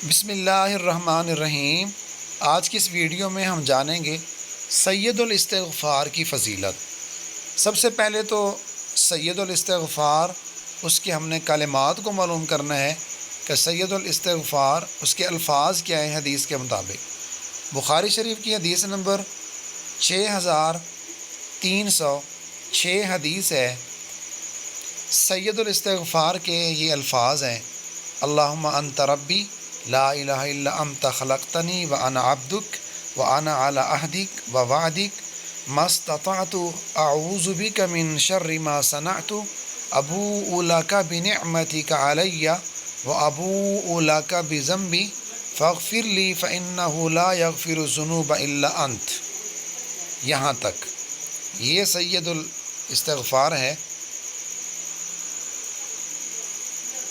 بسم اللہ الرحمن الرحیم۔ آج کی اس ویڈیو میں ہم جانیں گے سید الاستغفار کی فضیلت۔ سب سے پہلے تو سید الاستغفار اس کے ہم نے کلمات کو معلوم کرنا ہے کہ سید الاستغفار اس کے الفاظ کیا ہیں حدیث کے مطابق۔ بخاری شریف کی حدیث نمبر 6306 حدیث ہے۔ سید الاستغفار کے یہ الفاظ ہیں: اللہم انت ربی لا الہ الا انت خلقتنی وانا عبدک وانا علی عہدک ووعدک ما استطعت اعوذ بک من شر ما صنعت ابوء لک بنعمتک علی وابوء لک بذنبی فاغفر لی فانہ لا یغفر الذنوب الا انت۔ یہاں تک یہ سید الاستغفار ہے۔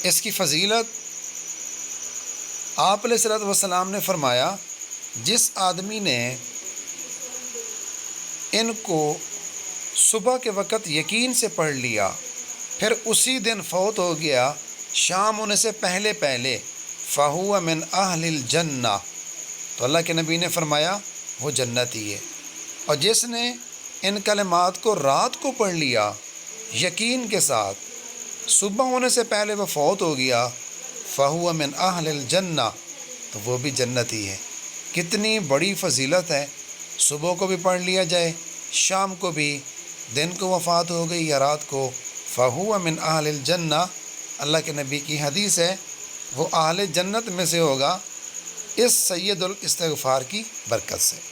اس کی فضیلت آپ علیہ الصلوۃ والسلام نے فرمایا، جس آدمی نے ان کو صبح کے وقت یقین سے پڑھ لیا پھر اسی دن فوت ہو گیا شام ہونے سے پہلے فَهُوَ مِنْ أَهْلِ الْجَنَّةِ، تو اللہ کے نبی نے فرمایا وہ جنتی ہے۔ اور جس نے ان کلمات کو رات کو پڑھ لیا یقین کے ساتھ، صبح ہونے سے پہلے وہ فوت ہو گیا، فَهُوَ مِنْ أَهْلِ الْجَنَّةِ، تو وہ بھی جنتی ہے۔ کتنی بڑی فضیلت ہے! صبح کو بھی پڑھ لیا جائے، شام کو بھی، دن کو وفات ہو گئی یا رات کو، فَهُوَ مِنْ أَهْلِ الْجَنَّةِ، اللہ کے نبی کی حدیث ہے، وہ اہل جنت میں سے ہوگا اس سید الاستغفار کی برکت سے۔